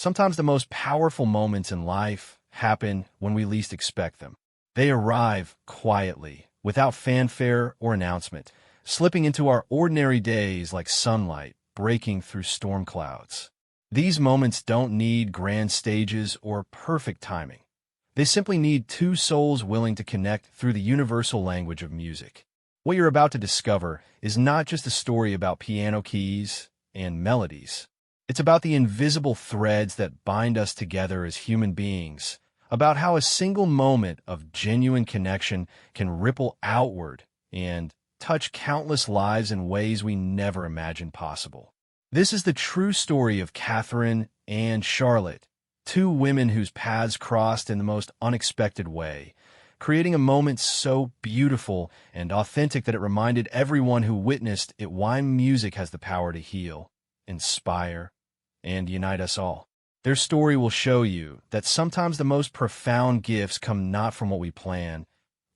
Sometimes the most powerful moments in life happen when we least expect them. They arrive quietly, without fanfare or announcement, slipping into our ordinary days like sunlight breaking through storm clouds. These moments don't need grand stages or perfect timing. They simply need two souls willing to connect through the universal language of music. What you're about to discover is not just a story about piano keys and melodies. It's about the invisible threads that bind us together as human beings, about how a single moment of genuine connection can ripple outward and touch countless lives in ways we never imagined possible. This is the true story of Catherine and Charlotte, two women whose paths crossed in the most unexpected way, creating a moment so beautiful and authentic that it reminded everyone who witnessed it why music has the power to heal, inspire, and unite us all. Their story will show you that sometimes the most profound gifts come not from what we plan,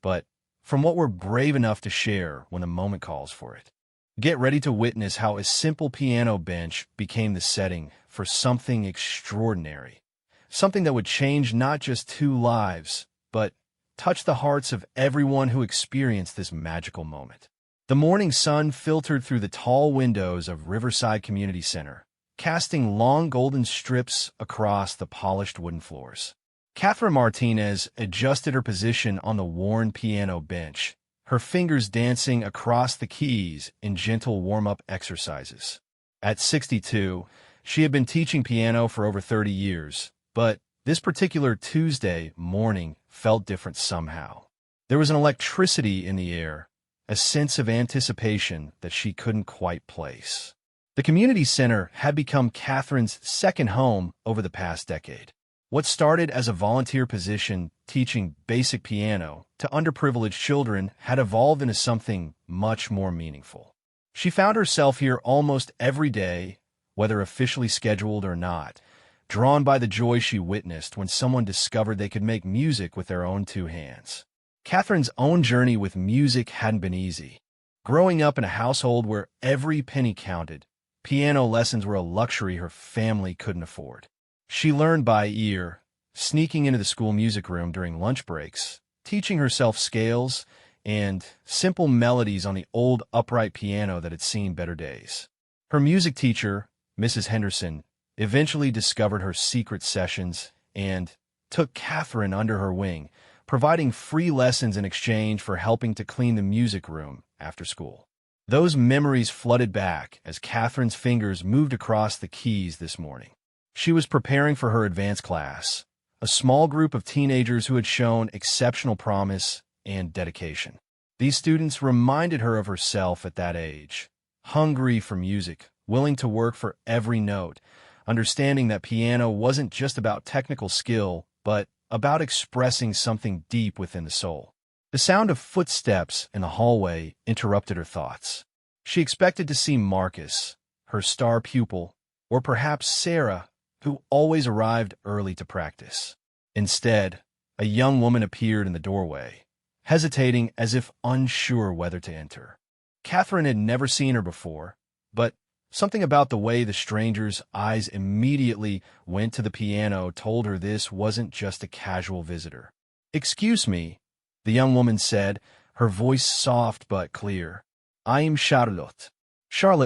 but from what we're brave enough to share when the moment calls for it. Get ready to witness how a simple piano bench became the setting for something extraordinary, something that would change not just two lives, but touch the hearts of everyone who experienced this magical moment. The morning sun filtered through the tall windows of Riverside Community Center, casting long golden strips across the polished wooden floors. Catherine Martinez adjusted her position on the worn piano bench, her fingers dancing across the keys in gentle warm-up exercises. At 62, she had been teaching piano for over 30 years, but this particular Tuesday morning felt different somehow. There was an electricity in the air, a sense of anticipation that she couldn't quite place. The community center had become Catherine's second home over the past decade. What started as a volunteer position teaching basic piano to underprivileged children had evolved into something much more meaningful. She found herself here almost every day, whether officially scheduled or not, drawn by the joy she witnessed when someone discovered they could make music with their own two hands. Catherine's own journey with music hadn't been easy. Growing up in a household where every penny counted, piano lessons were a luxury her family couldn't afford. She learned by ear, sneaking into the school music room during lunch breaks, teaching herself scales and simple melodies on the old upright piano that had seen better days. Her music teacher, Mrs. Henderson, eventually discovered her secret sessions and took Catherine under her wing, providing free lessons in exchange for helping to clean the music room after school. Those memories flooded back as Catherine's fingers moved across the keys this morning. She was preparing for her advanced class, a small group of teenagers who had shown exceptional promise and dedication. These students reminded her of herself at that age, hungry for music, willing to work for every note, understanding that piano wasn't just about technical skill, but about expressing something deep within the soul. The sound of footsteps in the hallway interrupted her thoughts. She expected to see Marcus, her star pupil, or perhaps Sarah, who always arrived early to practice. Instead, a young woman appeared in the doorway, hesitating as if unsure whether to enter. Catherine had never seen her before, but something about the way the stranger's eyes immediately went to the piano told her this wasn't just a casual visitor. "Excuse me," the young woman said, her voice soft but clear. "I'm Charlotte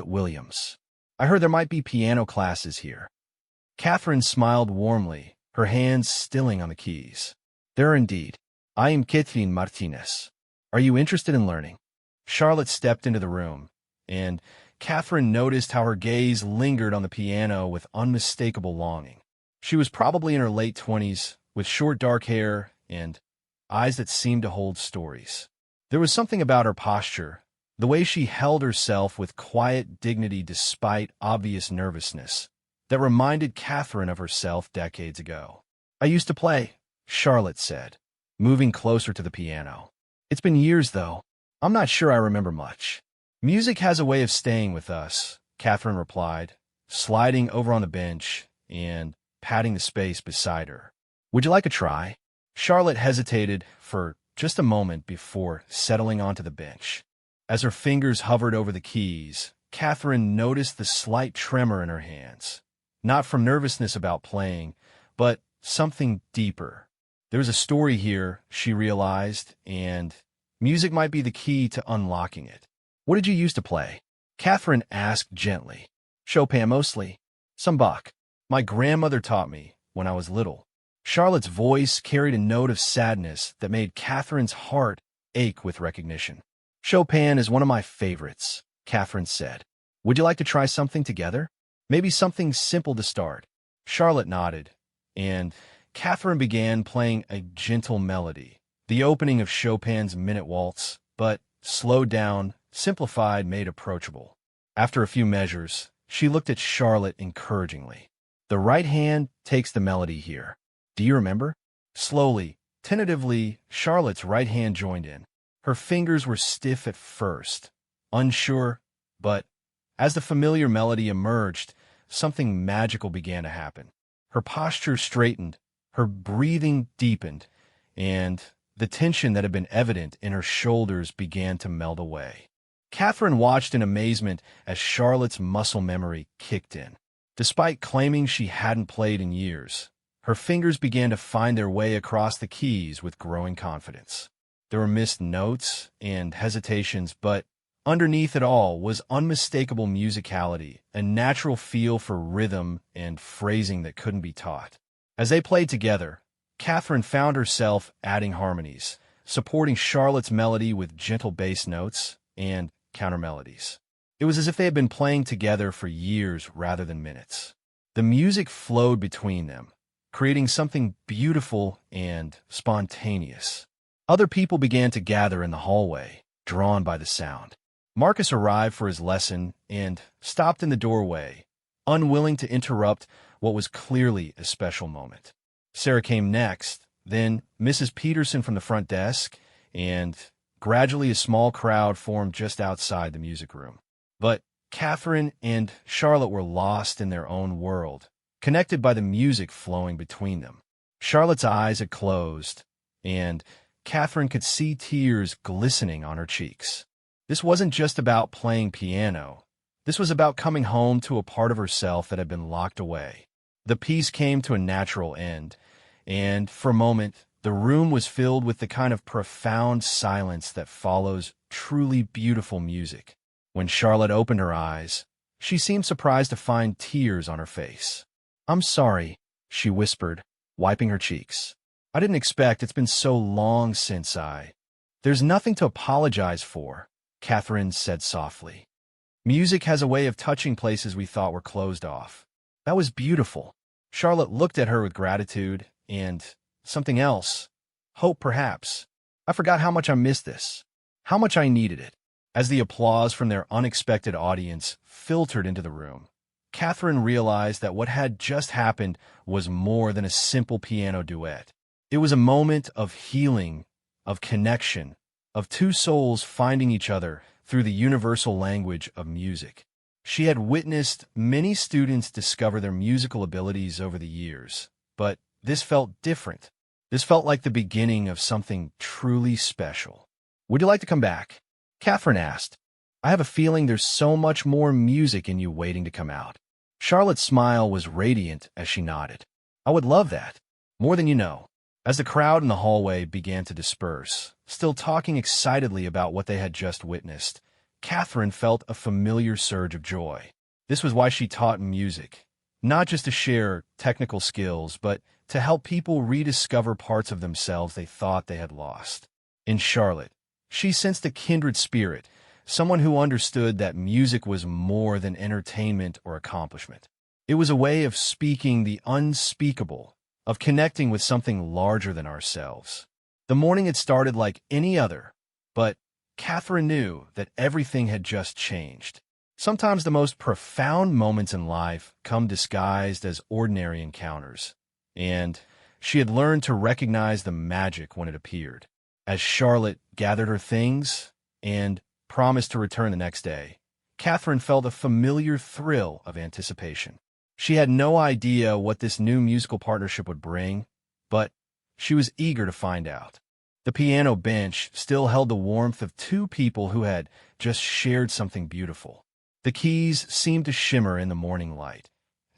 Williams. I heard there might be piano classes here." Catherine smiled warmly, her hands stilling on the keys. "There are indeed. I am Catherine Martinez. Are you interested in learning?" Charlotte stepped into the room, and Catherine noticed how her gaze lingered on the piano with unmistakable longing. She was probably in her late 20s, with short dark hair and eyes that seemed to hold stories. There was something about her posture, the way she held herself with quiet dignity despite obvious nervousness, that reminded Catherine of herself decades ago. "I used to play," Charlotte said, moving closer to the piano. "It's been years, though. I'm not sure I remember much." "Music has a way of staying with us," Catherine replied, sliding over on the bench and patting the space beside her. "Would you like a try?" Charlotte hesitated for just a moment before settling onto the bench. As her fingers hovered over the keys, Catherine noticed the slight tremor in her hands. not from nervousness about playing, but something deeper. There was a story here, she realized, and music might be the key to unlocking it. What did you used to play? Catherine asked gently. Chopin mostly. Some Bach. My grandmother taught me when I was little. Charlotte's voice carried a note of sadness that made Catherine's heart ache with recognition. Chopin is one of my favorites, Catherine said. Would you like to try something together? Maybe something simple to start. Charlotte nodded, and Catherine began playing a gentle melody, the opening of Chopin's Minute Waltz, but slowed down, simplified, made approachable. After a few measures, she looked at Charlotte encouragingly. The right hand takes the melody here. Do you remember? Slowly, tentatively, Charlotte's right hand joined in. Her fingers were stiff at first, unsure, but as the familiar melody emerged, something magical began to happen. Her posture straightened, her breathing deepened, and the tension that had been evident in her shoulders began to melt away. Catherine watched in amazement as Charlotte's muscle memory kicked in. Despite claiming she hadn't played in years, her fingers began to find their way across the keys with growing confidence. There were missed notes and hesitations, but underneath it all was unmistakable musicality, a natural feel for rhythm and phrasing that couldn't be taught. As they played together, Catherine found herself adding harmonies, supporting Charlotte's melody with gentle bass notes and countermelodies. It was as if they had been playing together for years rather than minutes. The music flowed between them, creating something beautiful and spontaneous. Other people began to gather in the hallway, drawn by the sound. Marcus arrived for his lesson and stopped in the doorway, unwilling to interrupt what was clearly a special moment. Sarah came next, then Mrs. Peterson from the front desk, and gradually a small crowd formed just outside the music room. But Catherine and Charlotte were lost in their own world, connected by the music flowing between them. Charlotte's eyes had closed, and Catherine could see tears glistening on her cheeks. This wasn't just about playing piano. This was about coming home to a part of herself that had been locked away. The piece came to a natural end, and for a moment, the room was filled with the kind of profound silence that follows truly beautiful music. When Charlotte opened her eyes, she seemed surprised to find tears on her face. "I'm sorry," she whispered, wiping her cheeks. "I didn't expect. It's been so long since I—" "There's nothing to apologize for," Catherine said softly. "Music has a way of touching places we thought were closed off. That was beautiful." Charlotte looked at her with gratitude and something else. Hope, perhaps. "I forgot how much I missed this. How much I needed it." As the applause from their unexpected audience filtered into the room, Catherine realized that what had just happened was more than a simple piano duet. It was a moment of healing, of connection, of two souls finding each other through the universal language of music. She had witnessed many students discover their musical abilities over the years, but this felt different. This felt like the beginning of something truly special. "Would you like to come back?" Catherine asked. "I have a feeling there's so much more music in you waiting to come out." Charlotte's smile was radiant as she nodded. "I would love that. More than you know." As the crowd in the hallway began to disperse, still talking excitedly about what they had just witnessed, Catherine felt a familiar surge of joy. This was why she taught music, not just to share technical skills, but to help people rediscover parts of themselves they thought they had lost. In Charlotte, she sensed a kindred spirit, someone who understood that music was more than entertainment or accomplishment. It was a way of speaking the unspeakable, of connecting with something larger than ourselves. The morning had started like any other, but Catherine knew that everything had just changed. Sometimes the most profound moments in life come disguised as ordinary encounters, and she had learned to recognize the magic when it appeared. As Charlotte gathered her things and promised to return the next day, Catherine felt a familiar thrill of anticipation. She had no idea what this new musical partnership would bring, but she was eager to find out. The piano bench still held the warmth of two people who had just shared something beautiful. The keys seemed to shimmer in the morning light,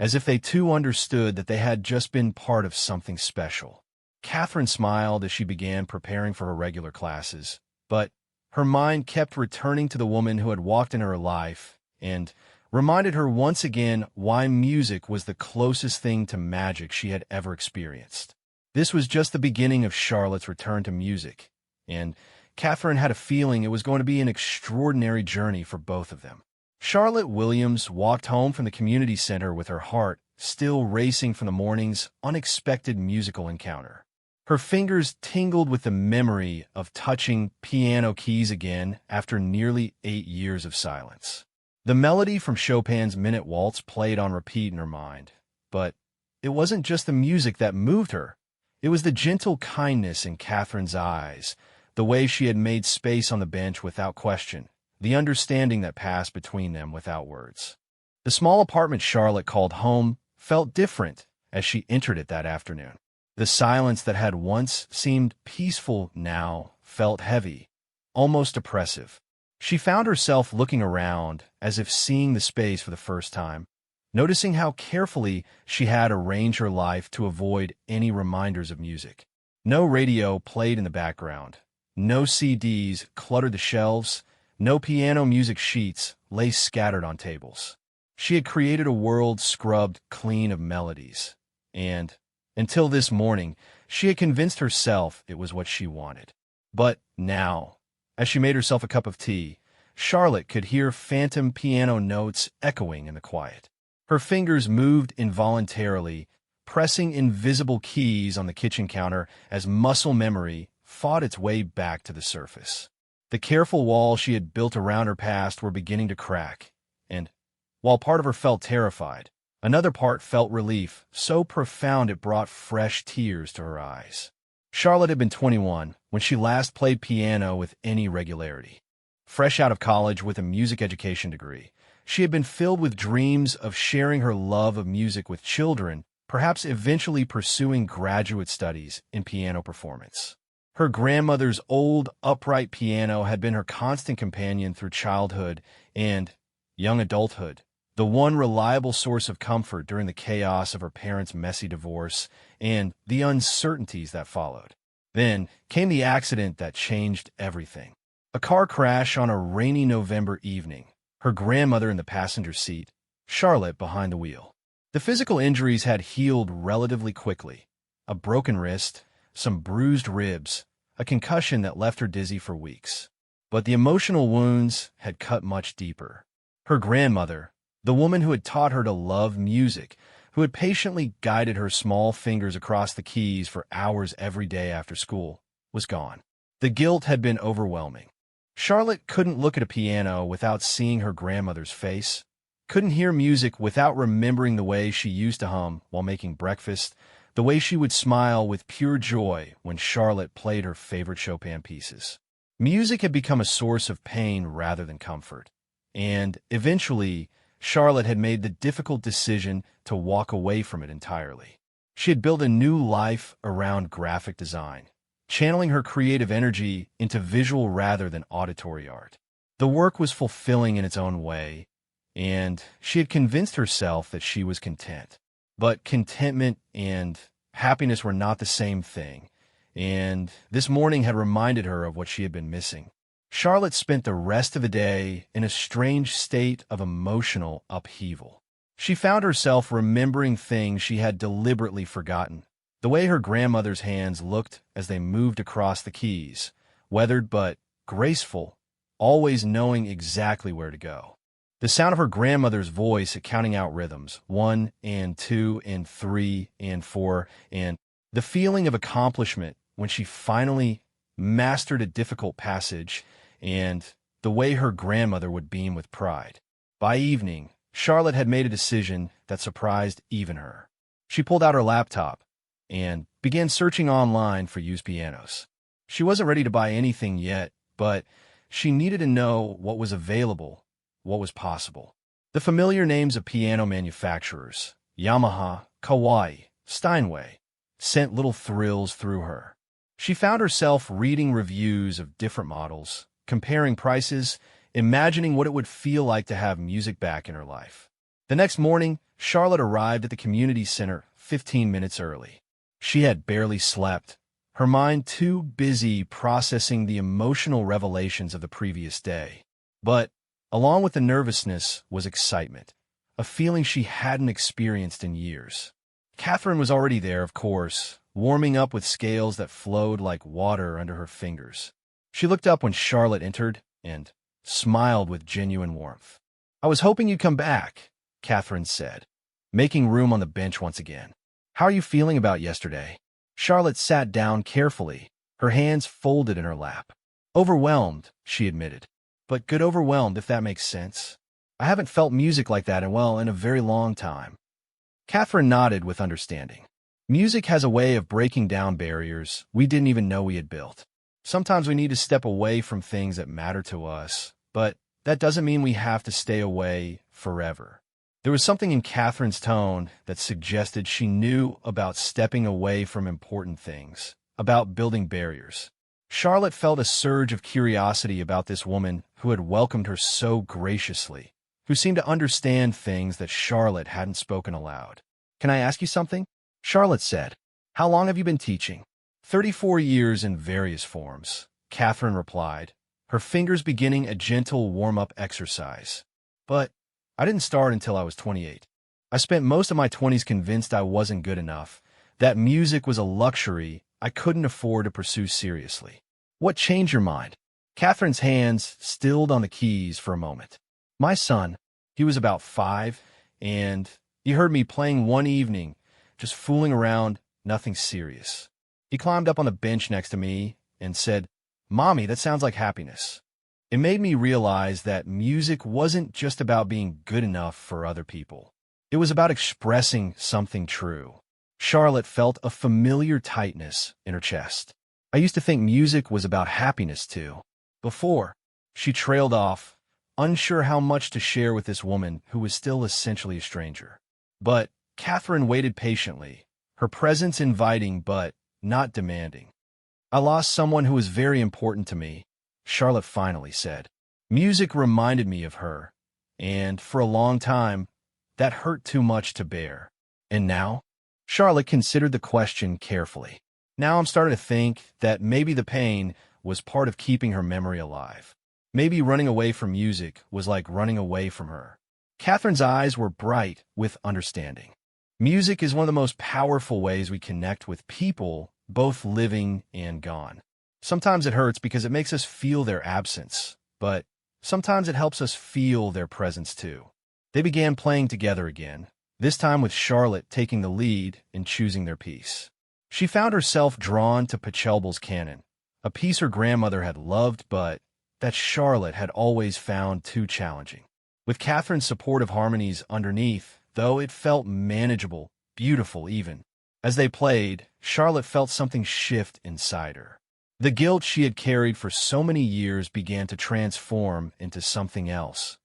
as if they too understood that they had just been part of something special. Catherine smiled as she began preparing for her regular classes, but her mind kept returning to the woman who had walked in her life and reminded her once again why music was the closest thing to magic she had ever experienced. This was just the beginning of Charlotte's return to music, and Catherine had a feeling it was going to be an extraordinary journey for both of them. Charlotte Williams walked home from the community center with her heart still racing from the morning's unexpected musical encounter. Her fingers tingled with the memory of touching piano keys again after nearly 8 years of silence. The melody from Chopin's Minute Waltz played on repeat in her mind, but it wasn't just the music that moved her. It was the gentle kindness in Catherine's eyes, the way she had made space on the bench without question, the understanding that passed between them without words. The small apartment Charlotte called home felt different as she entered it that afternoon. The silence that had once seemed peaceful now felt heavy, almost oppressive. She found herself looking around as if seeing the space for the first time, noticing how carefully she had arranged her life to avoid any reminders of music. No radio played in the background. No CDs cluttered the shelves. No piano music sheets lay scattered on tables. She had created a world scrubbed clean of melodies, and until this morning, she had convinced herself it was what she wanted. But now, as she made herself a cup of tea, Charlotte could hear phantom piano notes echoing in the quiet. Her fingers moved involuntarily, pressing invisible keys on the kitchen counter as muscle memory fought its way back to the surface. The careful walls she had built around her past were beginning to crack, and while part of her felt terrified, another part felt relief, so profound it brought fresh tears to her eyes. Charlotte had been 21 when she last played piano with any regularity. Fresh out of college with a music education degree, she had been filled with dreams of sharing her love of music with children, perhaps eventually pursuing graduate studies in piano performance. Her grandmother's old, upright piano had been her constant companion through childhood and young adulthood, the one reliable source of comfort during the chaos of her parents' messy divorce and the uncertainties that followed. Then came the accident that changed everything. A car crash on a rainy November evening, her grandmother in the passenger seat, Charlotte behind the wheel. The physical injuries had healed relatively quickly. A broken wrist, some bruised ribs, a concussion that left her dizzy for weeks. But the emotional wounds had cut much deeper. Her grandmother, the woman who had taught her to love music, who had patiently guided her small fingers across the keys for hours every day after school, was gone. The guilt had been overwhelming. Charlotte couldn't look at a piano without seeing her grandmother's face, couldn't hear music without remembering the way she used to hum while making breakfast, the way she would smile with pure joy when Charlotte played her favorite Chopin pieces. Music had become a source of pain rather than comfort, and eventually, Charlotte had made the difficult decision to walk away from it entirely. She had built a new life around graphic design, channeling her creative energy into visual rather than auditory art. The work was fulfilling in its own way, and she had convinced herself that she was content. But contentment and happiness were not the same thing, and this morning had reminded her of what she had been missing. Charlotte spent the rest of the day in a strange state of emotional upheaval. She found herself remembering things she had deliberately forgotten. The way her grandmother's hands looked as they moved across the keys, weathered but graceful, always knowing exactly where to go. The sound of her grandmother's voice at counting out rhythms, 1 and 2 and 3 and 4, and the feeling of accomplishment when she finally mastered a difficult passage, and the way her grandmother would beam with pride. By evening, Charlotte had made a decision that surprised even her. She pulled out her laptop and began searching online for used pianos. She wasn't ready to buy anything yet, but she needed to know what was available, what was possible. The familiar names of piano manufacturers, Yamaha, Kawai, Steinway, sent little thrills through her. She found herself reading reviews of different models, comparing prices, imagining what it would feel like to have music back in her life. The next morning, Charlotte arrived at the community center 15 minutes early. She had barely slept, her mind too busy processing the emotional revelations of the previous day. But, along with the nervousness, was excitement, a feeling she hadn't experienced in years. Catherine was already there, of course, warming up with scales that flowed like water under her fingers. She looked up when Charlotte entered and smiled with genuine warmth. "I was hoping you'd come back," Catherine said, making room on the bench once again. "How are you feeling about yesterday?" Charlotte sat down carefully, her hands folded in her lap. "Overwhelmed," she admitted. "But good overwhelmed, if that makes sense. I haven't felt music like that in a very long time." Catherine nodded with understanding. Music has a way of breaking down barriers we didn't even know we had built. Sometimes we need to step away from things that matter to us, but that doesn't mean we have to stay away forever. There was something in Catherine's tone that suggested she knew about stepping away from important things, about building barriers. Charlotte felt a surge of curiosity about this woman who had welcomed her so graciously, who seemed to understand things that Charlotte hadn't spoken aloud. "Can I ask you something?" Charlotte said. "How long have you been teaching?" 34 years in various forms," Catherine replied, her fingers beginning a gentle warm-up exercise. "But I didn't start until I was 28. I spent most of my 20s convinced I wasn't good enough, that music was a luxury I couldn't afford to pursue seriously." "What changed your mind?" Catherine's hands stilled on the keys for a moment. "My son, he was about 5, and he heard me playing one evening, just fooling around, nothing serious. He climbed up on the bench next to me and said, 'Mommy, that sounds like happiness.' It made me realize that music wasn't just about being good enough for other people. It was about expressing something true." Charlotte felt a familiar tightness in her chest. "I used to think music was about happiness, too." Before, she trailed off, unsure how much to share with this woman who was still essentially a stranger. But Catherine waited patiently, her presence inviting but not demanding. "I lost someone who was very important to me," Charlotte finally said. "Music reminded me of her, and for a long time, that hurt too much to bear. And now?" Charlotte considered the question carefully. "Now I'm starting to think that maybe the pain was part of keeping her memory alive. Maybe running away from music was like running away from her." Catherine's eyes were bright with understanding. Music is one of the most powerful ways we connect with people, both living and gone. Sometimes it hurts because it makes us feel their absence, but sometimes it helps us feel their presence too. They began playing together again, this time with Charlotte taking the lead in choosing their piece. She found herself drawn to Pachelbel's canon, a piece her grandmother had loved but that Charlotte had always found too challenging. With Catherine's supportive harmonies underneath, though it felt manageable, beautiful even. As they played, Charlotte felt something shift inside her. The guilt she had carried for so many years began to transform into something else.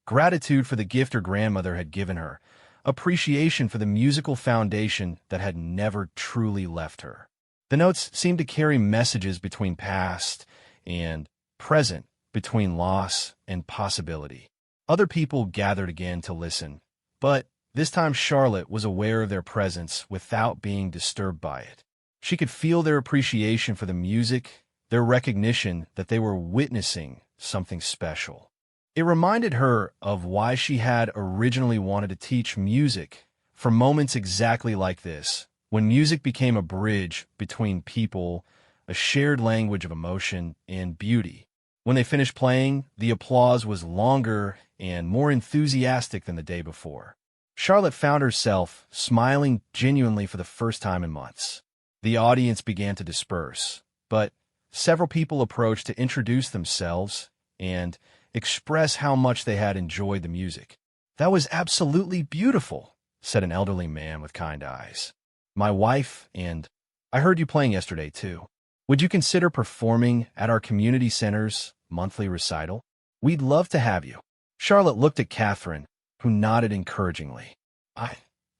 Gratitude for the gift her grandmother had given her, appreciation for the musical foundation that had never truly left her. The notes seemed to carry messages between past and present, between loss and possibility. Other people gathered again to listen, but this time Charlotte was aware of their presence without being disturbed by it. She could feel their appreciation for the music, their recognition that they were witnessing something special. It reminded her of why she had originally wanted to teach music, for moments exactly like this, when music became a bridge between people, a shared language of emotion and beauty. When they finished playing, the applause was longer and more enthusiastic than the day before. Charlotte found herself smiling genuinely for the first time in months. The audience began to disperse, but several people approached to introduce themselves and express how much they had enjoyed the music. "That was absolutely beautiful," said an elderly man with kind eyes. "My wife and I heard you playing yesterday, too. Would you consider performing at our community center's monthly recital? We'd love to have you." Charlotte looked at Catherine, who nodded encouragingly.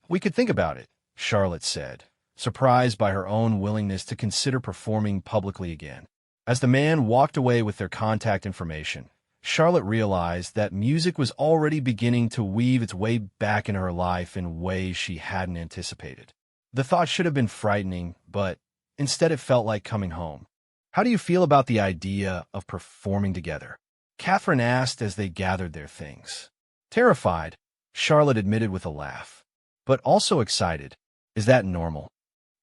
We could think about it," Charlotte said, surprised by her own willingness to consider performing publicly again. As the man walked away with their contact information, Charlotte realized that music was already beginning to weave its way back into her life in ways she hadn't anticipated. The thought should have been frightening, but instead it felt like coming home. "How do you feel about the idea of performing together?" Catherine asked as they gathered their things. "Terrified," Charlotte admitted with a laugh, "but also excited." "Is that normal?"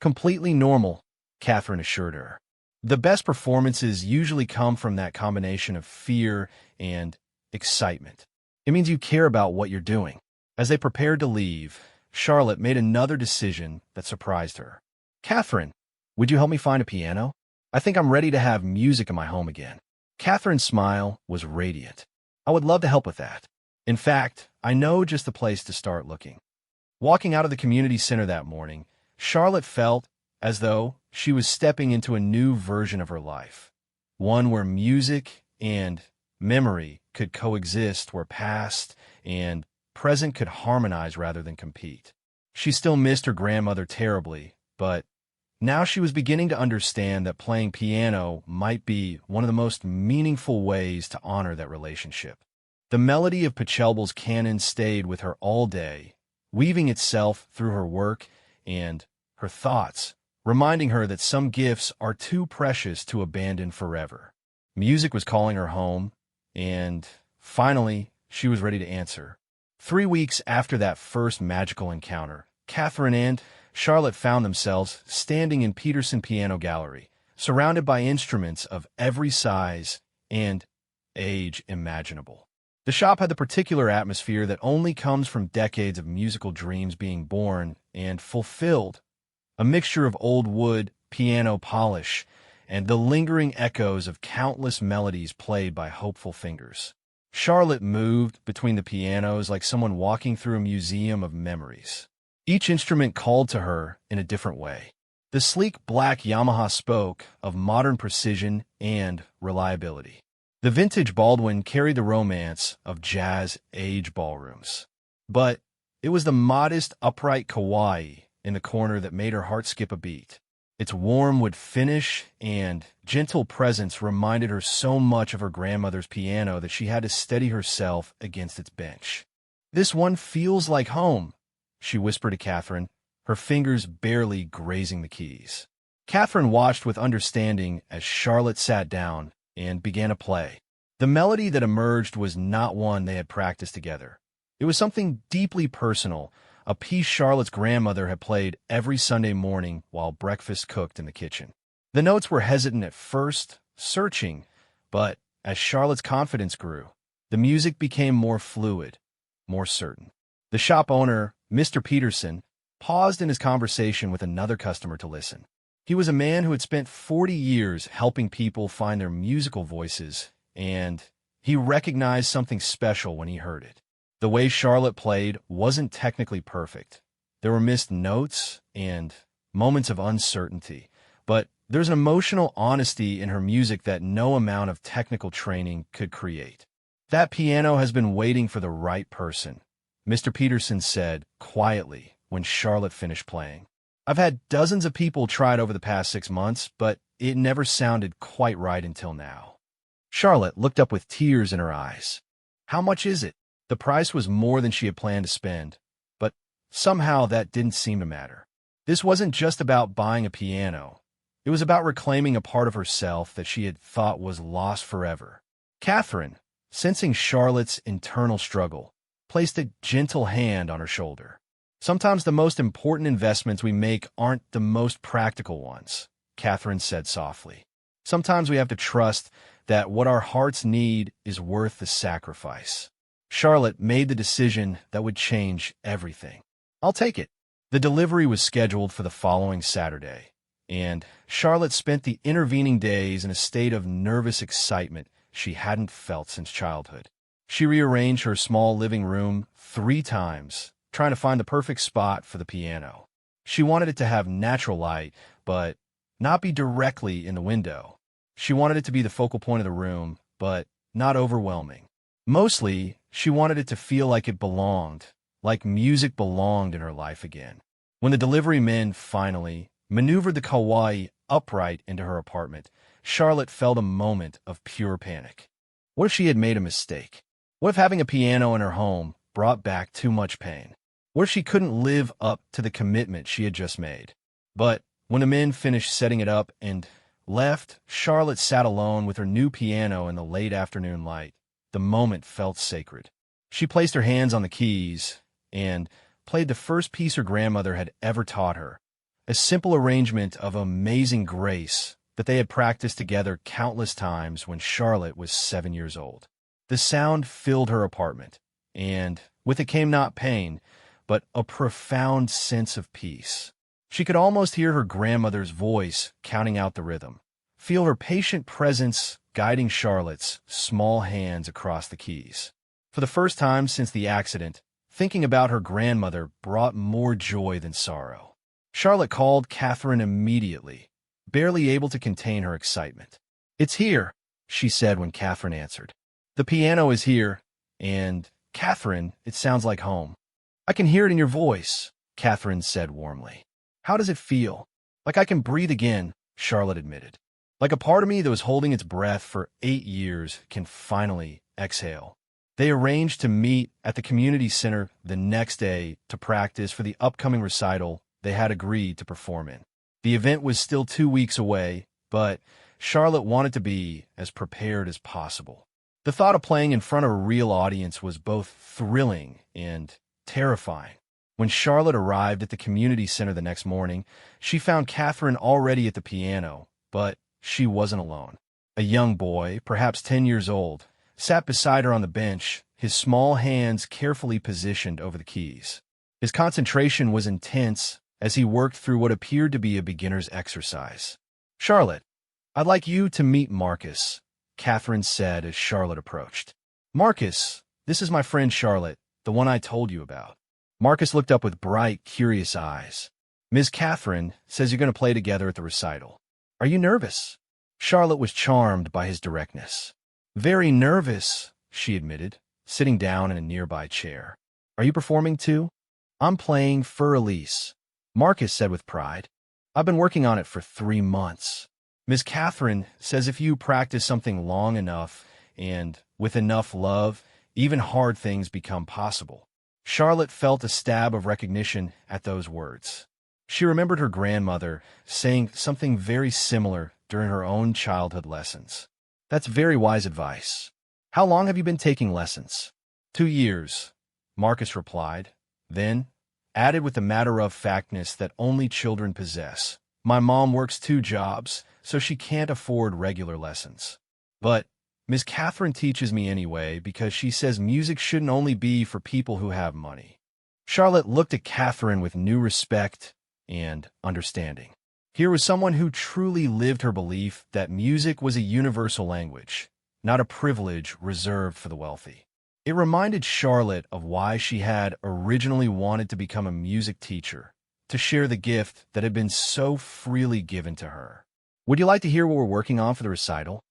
"Completely normal," Catherine assured her. "The best performances usually come from that combination of fear and excitement. It means you care about what you're doing." As they prepared to leave, Charlotte made another decision that surprised her. "Catherine, would you help me find a piano? I think I'm ready to have music in my home again." Catherine's smile was radiant. "I would love to help with that. In fact, I know just the place to start looking." Walking out of the community center that morning, Charlotte felt as though she was stepping into a new version of her life, one where music and memory could coexist, where past and present could harmonize rather than compete. She still missed her grandmother terribly, but now she was beginning to understand that playing piano might be one of the most meaningful ways to honor that relationship. The melody of Pachelbel's canon stayed with her all day, weaving itself through her work and her thoughts, reminding her that some gifts are too precious to abandon forever. Music was calling her home, and finally, she was ready to answer. 3 weeks after that first magical encounter, Catherine and Charlotte found themselves standing in Peterson Piano Gallery, surrounded by instruments of every size and age imaginable. The shop had the particular atmosphere that only comes from decades of musical dreams being born and fulfilled, a mixture of old wood, piano polish, and the lingering echoes of countless melodies played by hopeful fingers. Charlotte moved between the pianos like someone walking through a museum of memories. Each instrument called to her in a different way. The sleek black Yamaha spoke of modern precision and reliability. The vintage Baldwin carried the romance of jazz-age ballrooms. But it was the modest, upright Kawaii in the corner that made her heart skip a beat. Its warm wood finish and gentle presence reminded her so much of her grandmother's piano that she had to steady herself against its bench. "This one feels like home," she whispered to Catherine, her fingers barely grazing the keys. Catherine watched with understanding as Charlotte sat down and began to play. The melody that emerged was not one they had practiced together. It was something deeply personal, a piece Charlotte's grandmother had played every Sunday morning while breakfast cooked in the kitchen. The notes were hesitant at first, searching, but as Charlotte's confidence grew, the music became more fluid, more certain. The shop owner, Mr. Peterson, paused in his conversation with another customer to listen. He was a man who had spent 40 years helping people find their musical voices, and he recognized something special when he heard it. The way Charlotte played wasn't technically perfect. There were missed notes and moments of uncertainty, but there's an emotional honesty in her music that no amount of technical training could create. "That piano has been waiting for the right person," Mr. Peterson said quietly when Charlotte finished playing. "I've had dozens of people try it over the past 6 months, but it never sounded quite right until now." Charlotte looked up with tears in her eyes. "How much is it?" The price was more than she had planned to spend, but somehow that didn't seem to matter. This wasn't just about buying a piano. It was about reclaiming a part of herself that she had thought was lost forever. Catherine, sensing Charlotte's internal struggle, placed a gentle hand on her shoulder. "Sometimes the most important investments we make aren't the most practical ones," Catherine said softly. "Sometimes we have to trust that what our hearts need is worth the sacrifice." Charlotte made the decision that would change everything. "I'll take it." The delivery was scheduled for the following Saturday, and Charlotte spent the intervening days in a state of nervous excitement she hadn't felt since childhood. She rearranged her small living room 3 times, trying to find the perfect spot for the piano. She wanted it to have natural light, but not be directly in the window. She wanted it to be the focal point of the room, but not overwhelming. Mostly, she wanted it to feel like it belonged, like music belonged in her life again. When the delivery men finally maneuvered the Kawaii upright into her apartment, Charlotte felt a moment of pure panic. What if she had made a mistake? What if having a piano in her home brought back too much pain? What if she couldn't live up to the commitment she had just made? But when the men finished setting it up and left, Charlotte sat alone with her new piano in the late afternoon light. The moment felt sacred. She placed her hands on the keys and played the first piece her grandmother had ever taught her, a simple arrangement of amazing grace that they had practiced together countless times when Charlotte was 7 years old. The sound filled her apartment, and with it came not pain, but a profound sense of peace. She could almost hear her grandmother's voice counting out the rhythm, feel her patient presence guiding Charlotte's small hands across the keys. For the first time since the accident, thinking about her grandmother brought more joy than sorrow. Charlotte called Catherine immediately, barely able to contain her excitement. "It's here," she said when Catherine answered. "The piano is here, and, Catherine, it sounds like home." "I can hear it in your voice," Catherine said warmly. "How does it feel?" "Like I can breathe again," Charlotte admitted. "Like a part of me that was holding its breath for 8 years can finally exhale." They arranged to meet at the community center the next day to practice for the upcoming recital they had agreed to perform in. The event was still 2 weeks away, but Charlotte wanted to be as prepared as possible. The thought of playing in front of a real audience was both thrilling and terrifying. When Charlotte arrived at the community center the next morning, she found Catherine already at the piano, but she wasn't alone. A young boy, perhaps 10 years old, sat beside her on the bench, his small hands carefully positioned over the keys. His concentration was intense as he worked through what appeared to be a beginner's exercise. "Charlotte, I'd like you to meet Marcus," Catherine said as Charlotte approached. "Marcus, this is my friend Charlotte, the one I told you about." Marcus looked up with bright, curious eyes. "Ms. Catherine says you're going to play together at the recital. Are you nervous?" Charlotte was charmed by his directness. "Very nervous," she admitted, sitting down in a nearby chair. "Are you performing too?" "I'm playing Fur Elise," Marcus said with pride. "I've been working on it for 3 months. Ms. Catherine says if you practice something long enough and with enough love, even hard things become possible." Charlotte felt a stab of recognition at those words. She remembered her grandmother saying something very similar during her own childhood lessons. "That's very wise advice. How long have you been taking lessons?" 2 years, Marcus replied, then added with the matter-of-factness that only children possess. "My mom works 2 jobs, so she can't afford regular lessons. But Miss Catherine teaches me anyway because she says music shouldn't only be for people who have money." Charlotte looked at Catherine with new respect and understanding. Here was someone who truly lived her belief that music was a universal language, not a privilege reserved for the wealthy. It reminded Charlotte of why she had originally wanted to become a music teacher, to share the gift that had been so freely given to her. "Would you like to hear what we're working on for the recital?"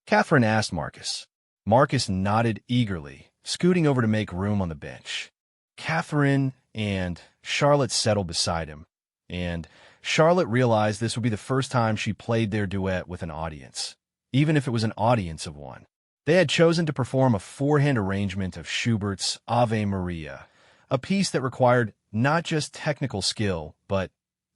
Catherine asked Marcus. Marcus nodded eagerly, scooting over to make room on the bench. Catherine and Charlotte settled beside him, and Charlotte realized this would be the first time she played their duet with an audience, even if it was an audience of one. They had chosen to perform a 4-hand arrangement of Schubert's Ave Maria, a piece that required not just technical skill, but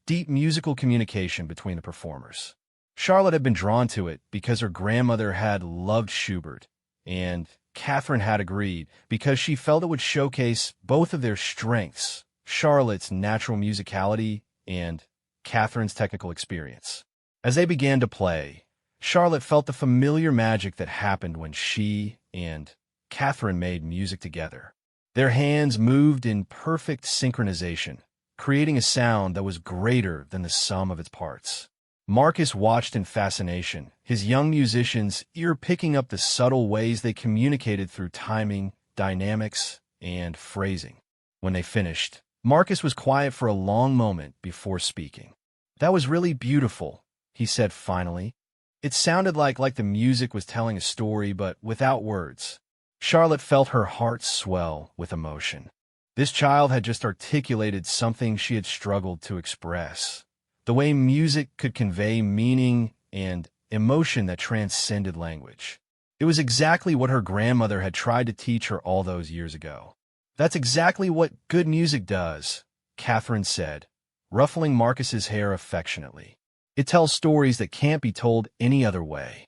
deep musical communication between the performers. Charlotte had been drawn to it because her grandmother had loved Schubert, and Catherine had agreed because she felt it would showcase both of their strengths, Charlotte's natural musicality and Catherine's technical experience. As they began to play, Charlotte felt the familiar magic that happened when she and Catherine made music together. Their hands moved in perfect synchronization, creating a sound that was greater than the sum of its parts. Marcus watched in fascination, his young musicians' ear picking up the subtle ways they communicated through timing, dynamics, and phrasing. When they finished, Marcus was quiet for a long moment before speaking. "That was really beautiful," he said finally. "It sounded like the music was telling a story, but without words." Charlotte felt her heart swell with emotion. This child had just articulated something she had struggled to express. The way music could convey meaning and emotion that transcended language. It was exactly what her grandmother had tried to teach her all those years ago. That's exactly what good music does, Catherine said, ruffling Marcus's hair affectionately. It tells stories that can't be told any other way.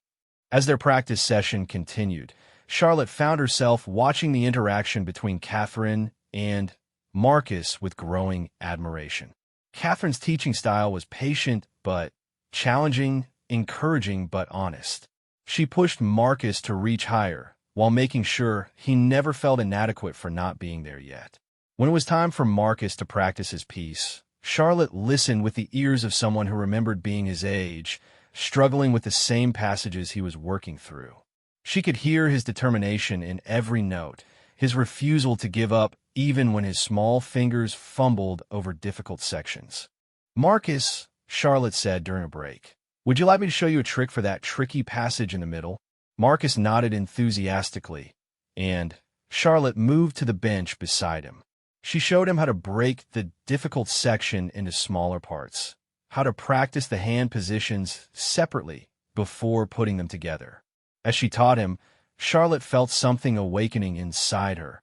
As their practice session continued, Charlotte found herself watching the interaction between Catherine and Marcus with growing admiration. Catherine's teaching style was patient but challenging, encouraging but honest. She pushed Marcus to reach higher, while making sure he never felt inadequate for not being there yet. When it was time for Marcus to practice his piece, Charlotte listened with the ears of someone who remembered being his age, struggling with the same passages he was working through. She could hear his determination in every note, his refusal to give up even when his small fingers fumbled over difficult sections. "Marcus," Charlotte said during a break, "would you like me to show you a trick for that tricky passage in the middle?" Marcus nodded enthusiastically, and Charlotte moved to the bench beside him. She showed him how to break the difficult section into smaller parts, how to practice the hand positions separately before putting them together. As she taught him, Charlotte felt something awakening inside her,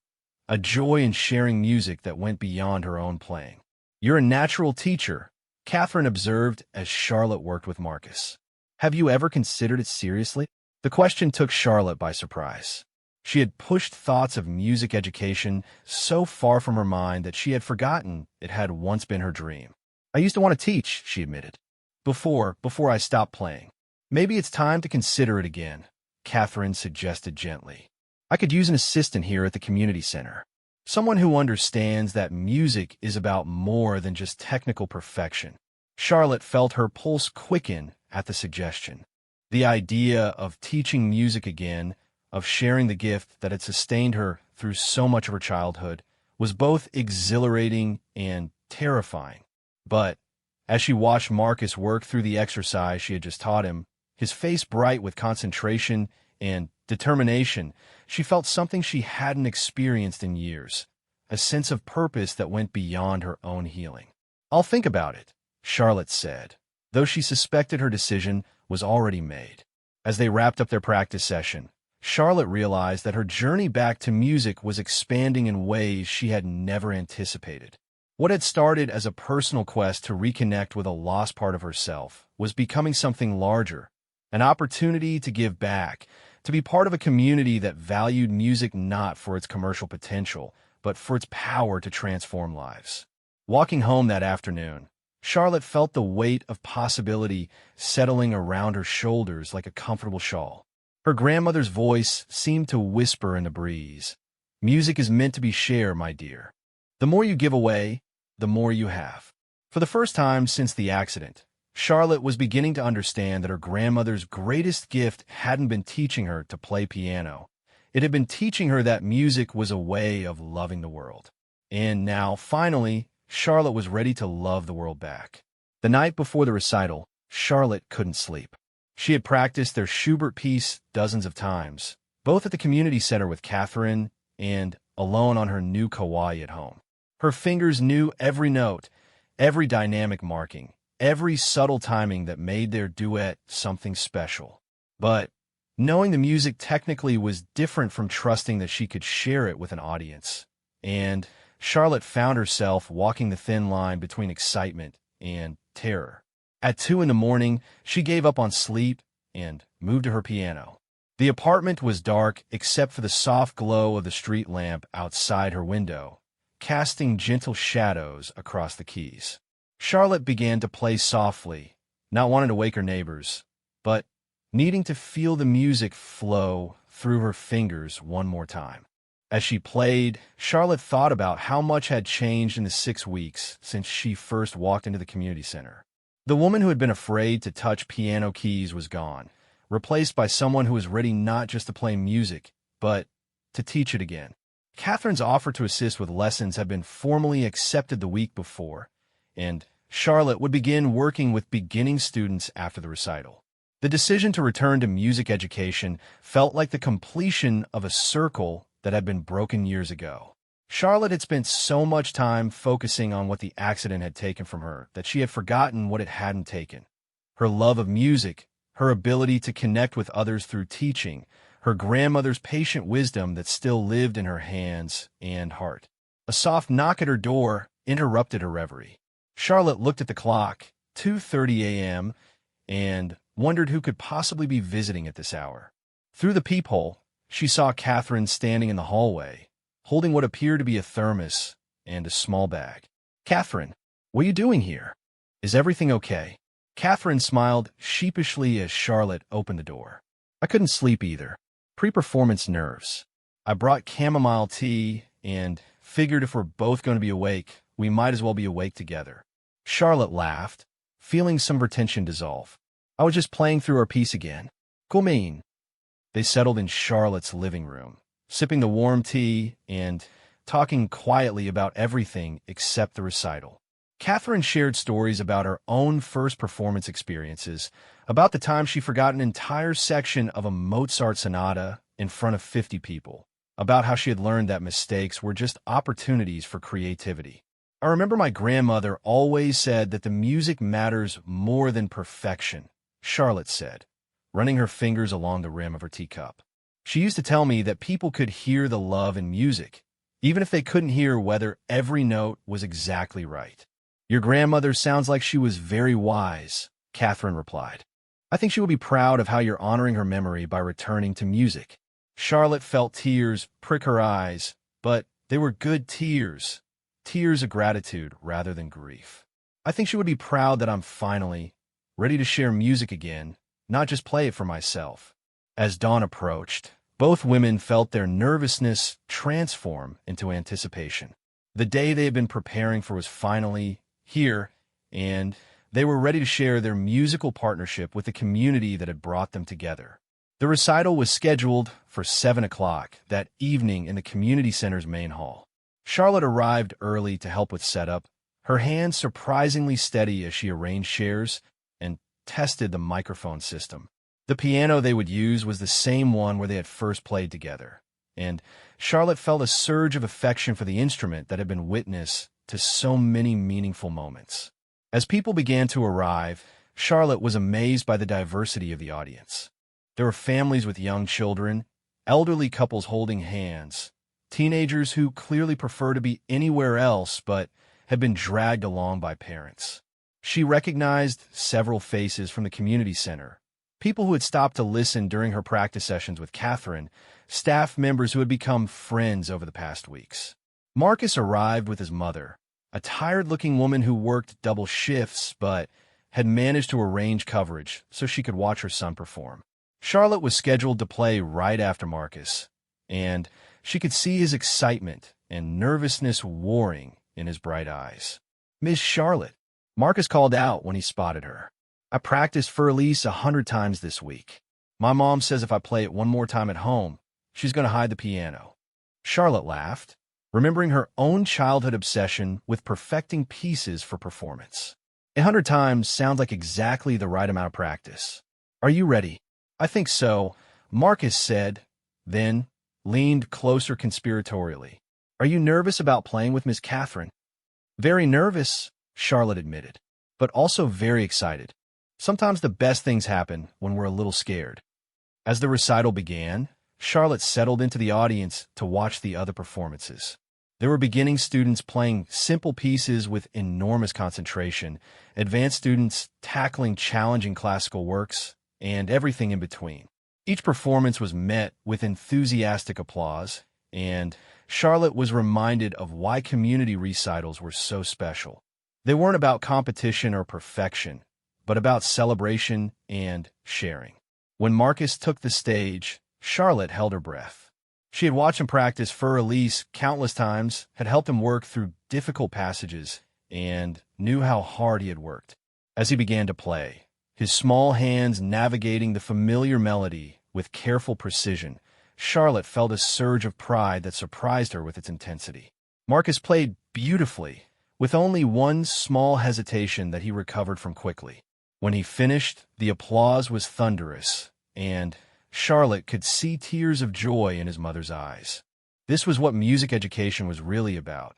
a joy in sharing music that went beyond her own playing. "You're a natural teacher," Catherine observed as Charlotte worked with Marcus. "Have you ever considered it seriously?" The question took Charlotte by surprise. She had pushed thoughts of music education so far from her mind that she had forgotten it had once been her dream. "I used to want to teach," she admitted, before I stopped playing. "Maybe it's time to consider it again," Catherine suggested gently. "I could use an assistant here at the community center. Someone who understands that music is about more than just technical perfection." Charlotte felt her pulse quicken at the suggestion. The idea of teaching music again, of sharing the gift that had sustained her through so much of her childhood, was both exhilarating and terrifying. But as she watched Marcus work through the exercise she had just taught him, his face bright with concentration and determination, she felt something she hadn't experienced in years, a sense of purpose that went beyond her own healing. "I'll think about it," Charlotte said, though she suspected her decision was already made. As they wrapped up their practice session, Charlotte realized that her journey back to music was expanding in ways she had never anticipated. What had started as a personal quest to reconnect with a lost part of herself was becoming something larger, an opportunity to give back, to be part of a community that valued music not for its commercial potential, but for its power to transform lives. Walking home that afternoon, Charlotte felt the weight of possibility settling around her shoulders like a comfortable shawl. Her grandmother's voice seemed to whisper in the breeze. "Music is meant to be shared, my dear. The more you give away, the more you have." For the first time since the accident, Charlotte was beginning to understand that her grandmother's greatest gift hadn't been teaching her to play piano. It had been teaching her that music was a way of loving the world. And now, finally, Charlotte was ready to love the world back. The night before the recital, Charlotte couldn't sleep. She had practiced their Schubert piece dozens of times, both at the community center with Catherine and alone on her new Kauai at home. Her fingers knew every note, every dynamic marking, every subtle timing that made their duet something special. But knowing the music technically was different from trusting that she could share it with an audience. And Charlotte found herself walking the thin line between excitement and terror. At 2 a.m, she gave up on sleep and moved to her piano. The apartment was dark except for the soft glow of the street lamp outside her window, casting gentle shadows across the keys. Charlotte began to play softly, not wanting to wake her neighbors, but needing to feel the music flow through her fingers one more time. As she played, Charlotte thought about how much had changed in the 6 weeks since she first walked into the community center. The woman who had been afraid to touch piano keys was gone, replaced by someone who was ready not just to play music, but to teach it again. Catherine's offer to assist with lessons had been formally accepted the week before, and Charlotte would begin working with beginning students after the recital. The decision to return to music education felt like the completion of a circle that had been broken years ago. Charlotte had spent so much time focusing on what the accident had taken from her that she had forgotten what it hadn't taken. Her love of music, her ability to connect with others through teaching, her grandmother's patient wisdom that still lived in her hands and heart. A soft knock at her door interrupted her reverie. Charlotte looked at the clock, 2:30 a.m., and wondered who could possibly be visiting at this hour. Through the peephole, she saw Catherine standing in the hallway, holding what appeared to be a thermos and a small bag. "Catherine, what are you doing here? Is everything okay?" Catherine smiled sheepishly as Charlotte opened the door. "I couldn't sleep either. Pre-performance nerves. I brought chamomile tea and figured if we're both going to be awake, we might as well be awake together." Charlotte laughed, feeling some of her tension dissolve. "I was just playing through our piece again." "Cool mean." They settled in Charlotte's living room, sipping the warm tea and talking quietly about everything except the recital. Catherine shared stories about her own first performance experiences, about the time she forgot an entire section of a Mozart sonata in front of 50 people, about how she had learned that mistakes were just opportunities for creativity. "I remember my grandmother always said that the music matters more than perfection," Charlotte said, running her fingers along the rim of her teacup. "She used to tell me that people could hear the love in music, even if they couldn't hear whether every note was exactly right." "Your grandmother sounds like she was very wise," Catherine replied. "I think she will be proud of how you're honoring her memory by returning to music." Charlotte felt tears prick her eyes, but they were good tears, tears of gratitude rather than grief. "I think she would be proud that I'm finally ready to share music again, not just play it for myself." As dawn approached, both women felt their nervousness transform into anticipation. The day they had been preparing for was finally here, and they were ready to share their musical partnership with the community that had brought them together. The recital was scheduled for 7 o'clock that evening in the community center's main hall. Charlotte arrived early to help with setup, her hands surprisingly steady as she arranged chairs and tested the microphone system. The piano they would use was the same one where they had first played together, and Charlotte felt a surge of affection for the instrument that had been witness to so many meaningful moments. As people began to arrive, Charlotte was amazed by the diversity of the audience. There were families with young children, elderly couples holding hands, teenagers who clearly prefer to be anywhere else but had been dragged along by parents. She recognized several faces from the community center, people who had stopped to listen during her practice sessions with Catherine, staff members who had become friends over the past weeks. Marcus arrived with his mother, a tired-looking woman who worked double shifts but had managed to arrange coverage so she could watch her son perform. Charlotte was scheduled to play right after Marcus, and she could see his excitement and nervousness warring in his bright eyes. "Miss Charlotte," Marcus called out when he spotted her. "I practiced for Elise 100 times this week. My mom says if I play it one more time at home, she's going to hide the piano." Charlotte laughed, remembering her own childhood obsession with perfecting pieces for performance. 100 times sounds like exactly the right amount of practice. "Are you ready?" "I think so," Marcus said, then leaned closer conspiratorially. "Are you nervous about playing with Miss Catherine?" "Very nervous," Charlotte admitted, "but also very excited. Sometimes the best things happen when we're a little scared." As the recital began, Charlotte settled into the audience to watch the other performances. There were beginning students playing simple pieces with enormous concentration, advanced students tackling challenging classical works, and everything in between. Each performance was met with enthusiastic applause, and Charlotte was reminded of why community recitals were so special. They weren't about competition or perfection, but about celebration and sharing. When Marcus took the stage, Charlotte held her breath. She had watched him practice for Elise countless times, had helped him work through difficult passages, and knew how hard he had worked. As he began to play, his small hands navigating the familiar melody with careful precision, Charlotte felt a surge of pride that surprised her with its intensity. Marcus played beautifully, with only one small hesitation that he recovered from quickly. When he finished, the applause was thunderous, and Charlotte could see tears of joy in his mother's eyes. This was what music education was really about.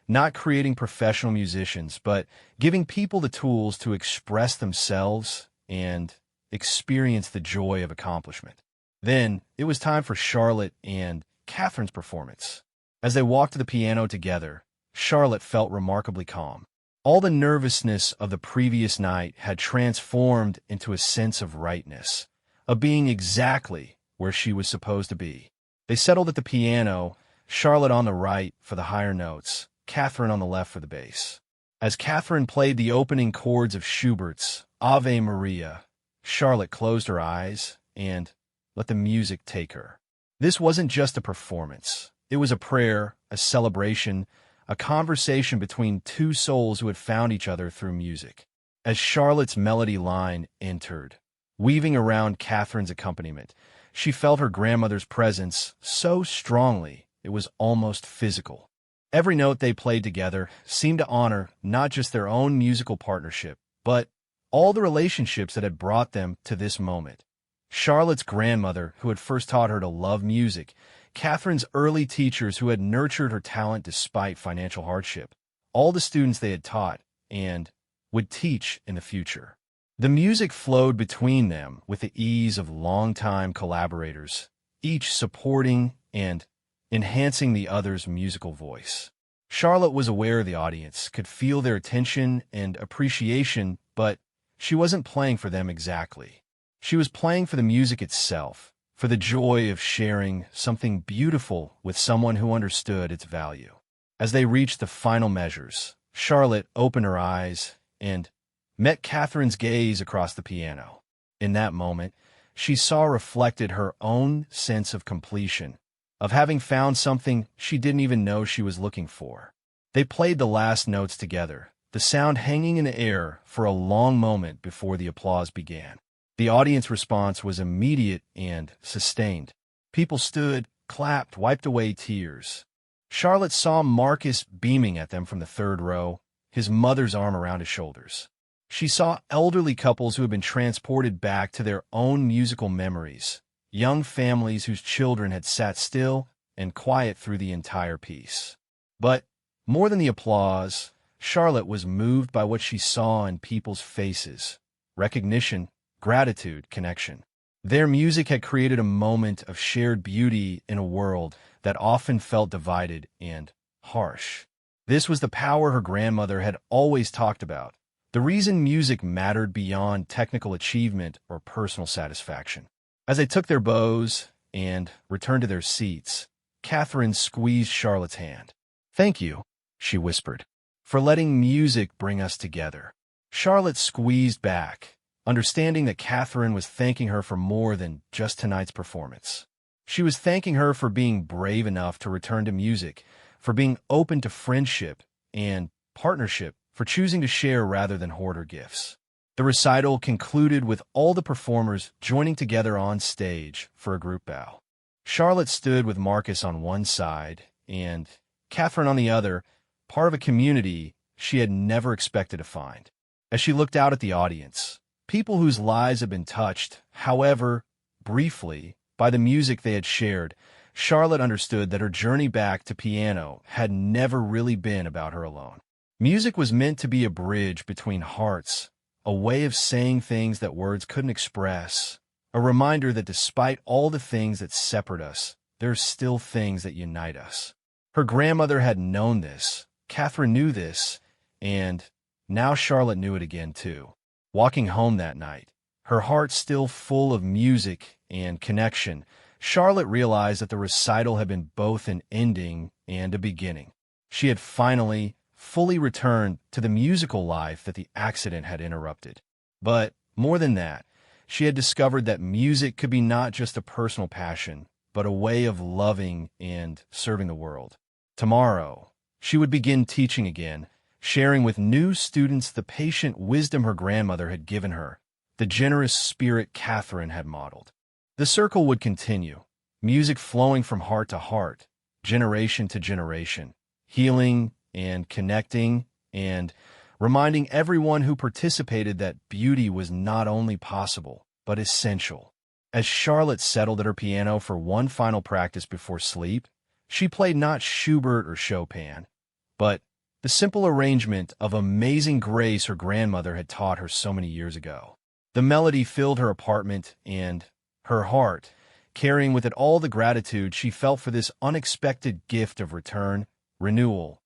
Not creating professional musicians, but giving people the tools to express themselves and experience the joy of accomplishment. Then, it was time for Charlotte and Catherine's performance. As they walked to the piano together, Charlotte felt remarkably calm. All the nervousness of the previous night had transformed into a sense of rightness, of being exactly where she was supposed to be. They settled at the piano, Charlotte on the right for the higher notes, Catherine on the left for the bass. As Catherine played the opening chords of Schubert's Ave Maria, Charlotte closed her eyes and let the music take her. This wasn't just a performance. It was a prayer, a celebration, a conversation between two souls who had found each other through music. As Charlotte's melody line entered, weaving around Catherine's accompaniment, she felt her grandmother's presence so strongly it was almost physical. Every note they played together seemed to honor not just their own musical partnership, but all the relationships that had brought them to this moment. Charlotte's grandmother, who had first taught her to love music, Catherine's early teachers who had nurtured her talent despite financial hardship, all the students they had taught and would teach in the future. The music flowed between them with the ease of longtime collaborators, each supporting and enhancing the other's musical voice. Charlotte was aware of the audience, could feel their attention and appreciation, but she wasn't playing for them exactly. She was playing for the music itself, for the joy of sharing something beautiful with someone who understood its value. As they reached the final measures, Charlotte opened her eyes and met Catherine's gaze across the piano. In that moment, she saw reflected her own sense of completion, of having found something she didn't even know she was looking for. They played the last notes together, the sound hanging in the air for a long moment before the applause began. The audience response was immediate and sustained. People stood, clapped, wiped away tears. Charlotte saw Marcus beaming at them from the third row, his mother's arm around his shoulders. She saw elderly couples who had been transported back to their own musical memories, young families whose children had sat still and quiet through the entire piece. But more than the applause, Charlotte was moved by what she saw in people's faces: recognition, gratitude, connection. Their music had created a moment of shared beauty in a world that often felt divided and harsh. This was the power her grandmother had always talked about, the reason music mattered beyond technical achievement or personal satisfaction. As they took their bows and returned to their seats, Catherine squeezed Charlotte's hand. "Thank you," she whispered, "for letting music bring us together." Charlotte squeezed back, understanding that Catherine was thanking her for more than just tonight's performance. She was thanking her for being brave enough to return to music, for being open to friendship and partnership, for choosing to share rather than hoard her gifts. The recital concluded with all the performers joining together on stage for a group bow. Charlotte stood with Marcus on one side and Catherine on the other, part of a community she had never expected to find. As she looked out at the audience, people whose lives had been touched, however briefly, by the music they had shared, Charlotte understood that her journey back to piano had never really been about her alone. Music was meant to be a bridge between hearts, a way of saying things that words couldn't express, a reminder that despite all the things that separate us, there are still things that unite us. Her grandmother had known this, Catherine knew this, and now Charlotte knew it again too. Walking home that night, her heart still full of music and connection, Charlotte realized that the recital had been both an ending and a beginning. She had finally, fully returned to the musical life that the accident had interrupted. But more than that, she had discovered that music could be not just a personal passion, but a way of loving and serving the world. Tomorrow, she would begin teaching again, sharing with new students the patient wisdom her grandmother had given her, the generous spirit Catherine had modeled. The circle would continue, music flowing from heart to heart, generation to generation, healing and connecting and reminding everyone who participated that beauty was not only possible, but essential. As Charlotte settled at her piano for one final practice before sleep, she played not Schubert or Chopin, but the simple arrangement of Amazing Grace her grandmother had taught her so many years ago. The melody filled her apartment and her heart, carrying with it all the gratitude she felt for this unexpected gift of return, renewal,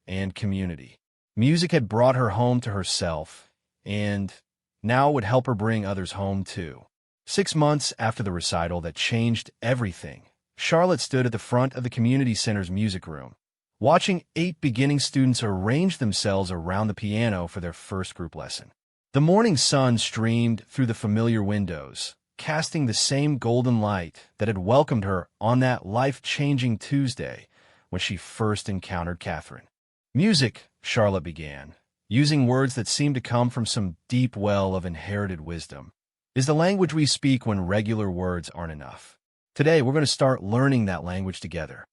and community. Music had brought her home to herself, and now would help her bring others home too. 6 months after the recital that changed everything, Charlotte stood at the front of the community center's music room, watching 8 beginning students arrange themselves around the piano for their first group lesson. The morning sun streamed through the familiar windows, casting the same golden light that had welcomed her on that life-changing Tuesday when she first encountered Catherine. "Music," Charlotte began, using words that seemed to come from some deep well of inherited wisdom, "is the language we speak when regular words aren't enough. Today, we're going to start learning that language together."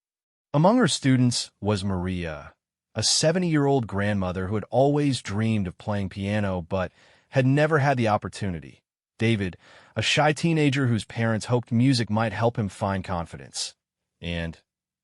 Among her students was Maria, a 70-year-old grandmother who had always dreamed of playing piano but had never had the opportunity. David, a shy teenager whose parents hoped music might help him find confidence. And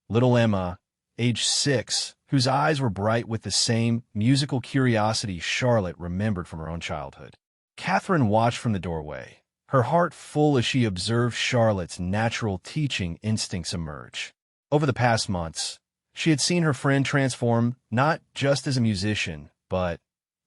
little Emma, age 6, whose eyes were bright with the same musical curiosity Charlotte remembered from her own childhood. Catherine watched from the doorway, her heart full as she observed Charlotte's natural teaching instincts emerge. Over the past months, she had seen her friend transform not just as a musician, but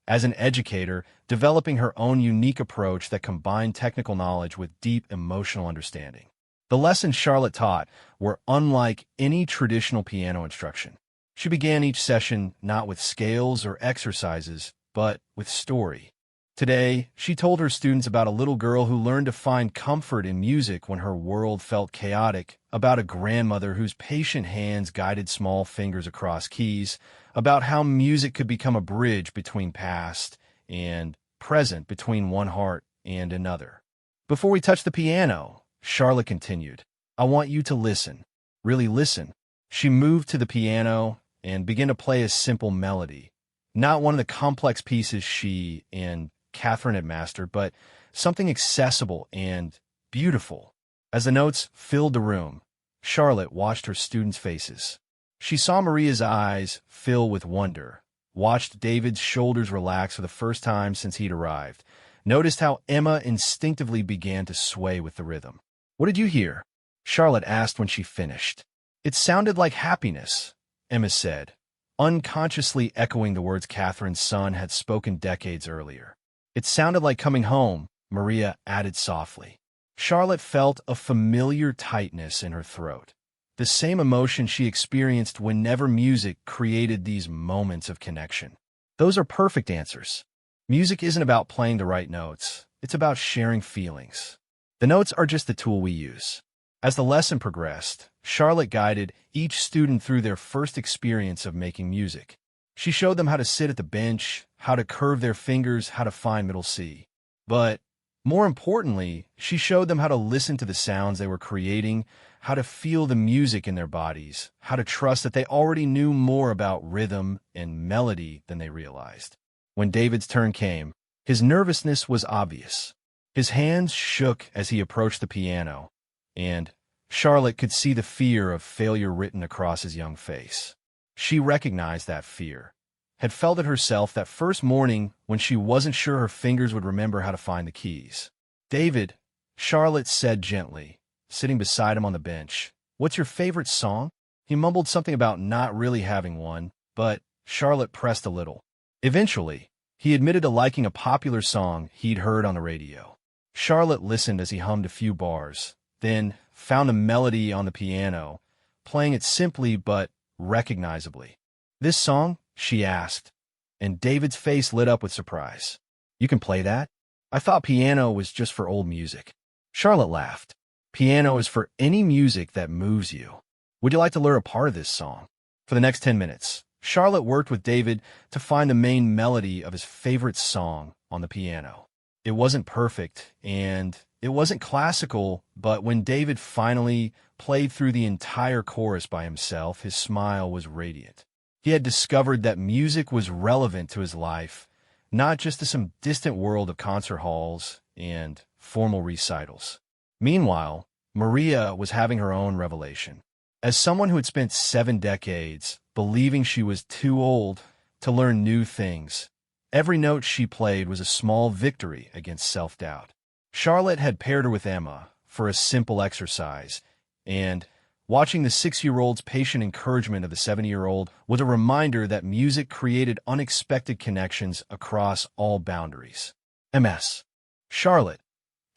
as an educator, developing her own unique approach that combined technical knowledge with deep emotional understanding. The lessons Charlotte taught were unlike any traditional piano instruction. She began each session not with scales or exercises, but with story. Today, she told her students about a little girl who learned to find comfort in music when her world felt chaotic, about a grandmother whose patient hands guided small fingers across keys, about how music could become a bridge between past and present, between one heart and another. "Before we touch the piano," Charlotte continued, "I want you to listen. Really listen." She moved to the piano and began to play a simple melody, not one of the complex pieces she and Catherine had mastered, but something accessible and beautiful. As the notes filled the room, Charlotte watched her students' faces. She saw Maria's eyes fill with wonder, watched David's shoulders relax for the first time since he'd arrived, noticed how Emma instinctively began to sway with the rhythm. "What did you hear?" Charlotte asked when she finished. "It sounded like happiness," Emma said, unconsciously echoing the words Catherine's son had spoken decades earlier. "It sounded like coming home," Maria added softly. Charlotte felt a familiar tightness in her throat, the same emotion she experienced whenever music created these moments of connection. Those are perfect answers. Music isn't about playing the right notes. It's about sharing feelings. The notes are just the tool we use. As the lesson progressed, Charlotte guided each student through their first experience of making music. She showed them how to sit at the bench, how to curve their fingers, how to find middle C. But more importantly, she showed them how to listen to the sounds they were creating, how to feel the music in their bodies, how to trust that they already knew more about rhythm and melody than they realized. When David's turn came, his nervousness was obvious. His hands shook as he approached the piano, and Charlotte could see the fear of failure written across his young face. She recognized that fear, had felt it herself that first morning when she wasn't sure her fingers would remember how to find the keys. "David," Charlotte said gently, sitting beside him on the bench, "what's your favorite song?" He mumbled something about not really having one, but Charlotte pressed a little. Eventually, he admitted to liking a popular song he'd heard on the radio. Charlotte listened as he hummed a few bars, then found a melody on the piano, playing it simply but recognizably. "This song?" she asked, and David's face lit up with surprise. "You can play that? I thought piano was just for old music." Charlotte laughed. "Piano is for any music that moves you. Would you like to learn a part of this song?" For the next 10 minutes, Charlotte worked with David to find the main melody of his favorite song on the piano. It wasn't perfect, and it wasn't classical, but when David finally played through the entire chorus by himself, his smile was radiant. He had discovered that music was relevant to his life, not just to some distant world of concert halls and formal recitals. Meanwhile, Maria was having her own revelation. As someone who had spent 7 decades believing she was too old to learn new things, every note she played was a small victory against self-doubt. Charlotte had paired her with Emma, for a simple exercise, and watching the 6-year-old's patient encouragement of the 70-year-old was a reminder that music created unexpected connections across all boundaries. MS. Charlotte,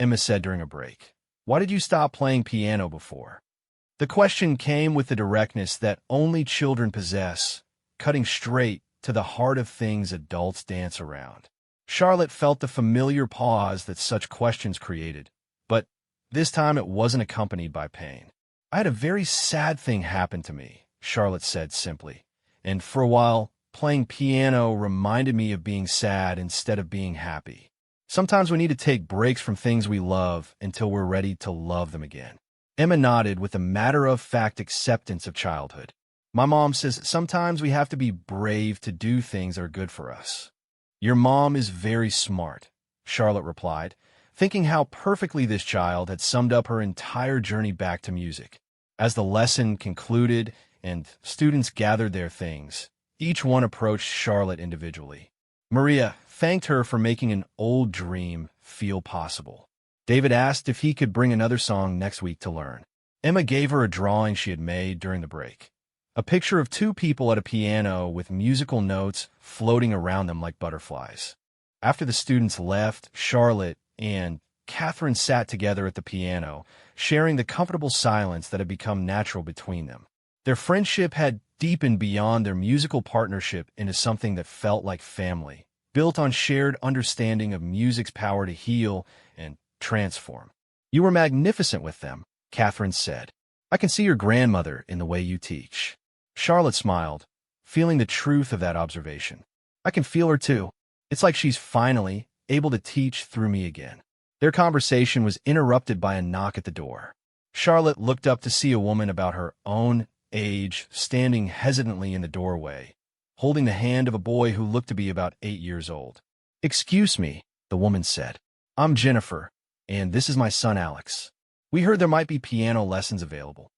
Emma said during a break, why did you stop playing piano before? The question came with the directness that only children possess, cutting straight to the heart of things adults dance around. Charlotte felt the familiar pause that such questions created, but this time it wasn't accompanied by pain. I had a very sad thing happen to me, Charlotte said simply, and for a while, playing piano reminded me of being sad instead of being happy. Sometimes we need to take breaks from things we love until we're ready to love them again. Emma nodded with a matter-of-fact acceptance of childhood. My mom says sometimes we have to be brave to do things that are good for us. Your mom is very smart, Charlotte replied, thinking how perfectly this child had summed up her entire journey back to music. As the lesson concluded and students gathered their things, each one approached Charlotte individually. Maria thanked her for making an old dream feel possible. David asked if he could bring another song next week to learn. Emma gave her a drawing she had made during the break. A picture of two people at a piano with musical notes floating around them like butterflies. After the students left, Charlotte and Catherine sat together at the piano, sharing the comfortable silence that had become natural between them. Their friendship had deepened beyond their musical partnership into something that felt like family, built on shared understanding of music's power to heal and transform. You were magnificent with them, Catherine said. I can see your grandmother in the way you teach. Charlotte smiled, feeling the truth of that observation. I can feel her too. It's like she's finally able to teach through me again. Their conversation was interrupted by a knock at the door. Charlotte looked up to see a woman about her own age standing hesitantly in the doorway, holding the hand of a boy who looked to be about 8 years old. Excuse me, the woman said. I'm Jennifer, and this is my son Alex. We heard there might be piano lessons available.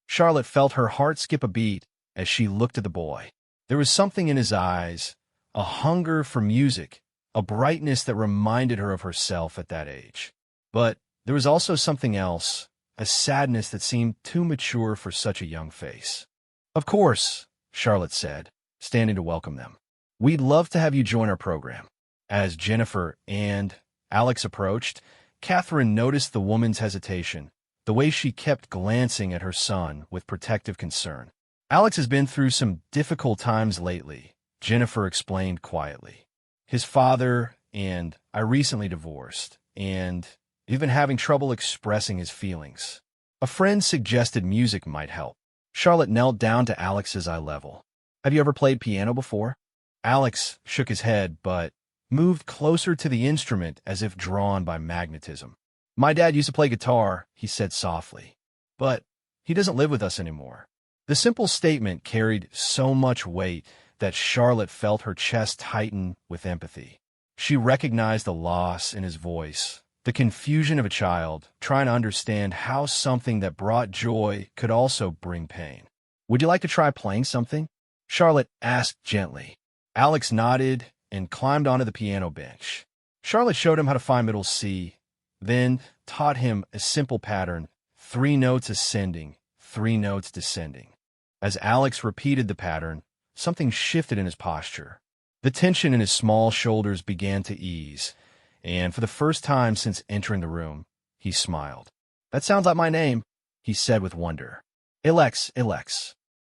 Charlotte felt her heart skip a beat as she looked at the boy. There was something in his eyes, a hunger for music, a brightness that reminded her of herself at that age. But there was also something else, a sadness that seemed too mature for such a young face. Of course, Charlotte said, standing to welcome them. We'd love to have you join our program. As Jennifer and Alex approached, Catherine noticed the woman's hesitation, the way she kept glancing at her son with protective concern. Alex has been through some difficult times lately, Jennifer explained quietly. His father and I recently divorced, and he's been having trouble expressing his feelings. A friend suggested music might help. Charlotte knelt down to Alex's eye level. Have you ever played piano before? Alex shook his head, but moved closer to the instrument as if drawn by magnetism. My dad used to play guitar, he said softly, but he doesn't live with us anymore. The simple statement carried so much weight that Charlotte felt her chest tighten with empathy. She recognized the loss in his voice, the confusion of a child trying to understand how something that brought joy could also bring pain. Would you like to try playing something? Charlotte asked gently. Alex nodded and climbed onto the piano bench. Charlotte showed him how to find middle C, then taught him a simple pattern, 3 notes ascending, 3 notes descending. As Alex repeated the pattern, something shifted in his posture. The tension in his small shoulders began to ease, and for the first time since entering the room, he smiled. That sounds like my name, he said with wonder. Alex.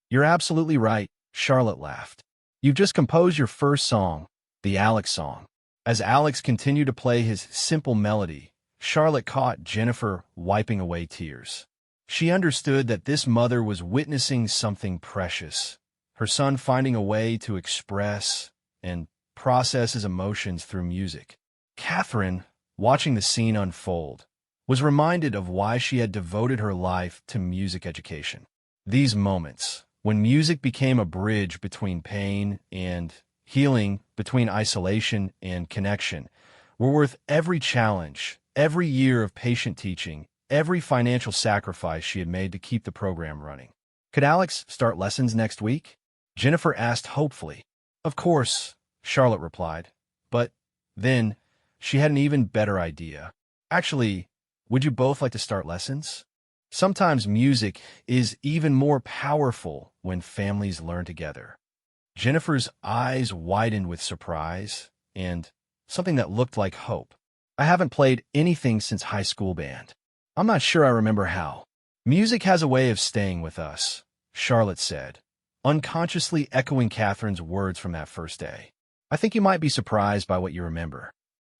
You're absolutely right, Charlotte laughed. You've just composed your first song, the Alex song. As Alex continued to play his simple melody, Charlotte caught Jennifer wiping away tears. She understood that this mother was witnessing something precious, her son finding a way to express and process his emotions through music. Catherine, watching the scene unfold, was reminded of why she had devoted her life to music education. These moments, when music became a bridge between pain and healing, between isolation and connection, were worth every challenge, every year of patient teaching, every financial sacrifice she had made to keep the program running. Could Alex start lessons next week? Jennifer asked hopefully. Of course, Charlotte replied. But then she had an even better idea. Actually, Would you both like to start lessons? Sometimes music is even more powerful when families learn together. Jennifer's eyes widened with surprise and something that looked like hope. I haven't played anything since high school band. I'm not sure I remember how. Music has a way of staying with us, Charlotte said, unconsciously echoing Catherine's words from that first day. I think you might be surprised by what you remember.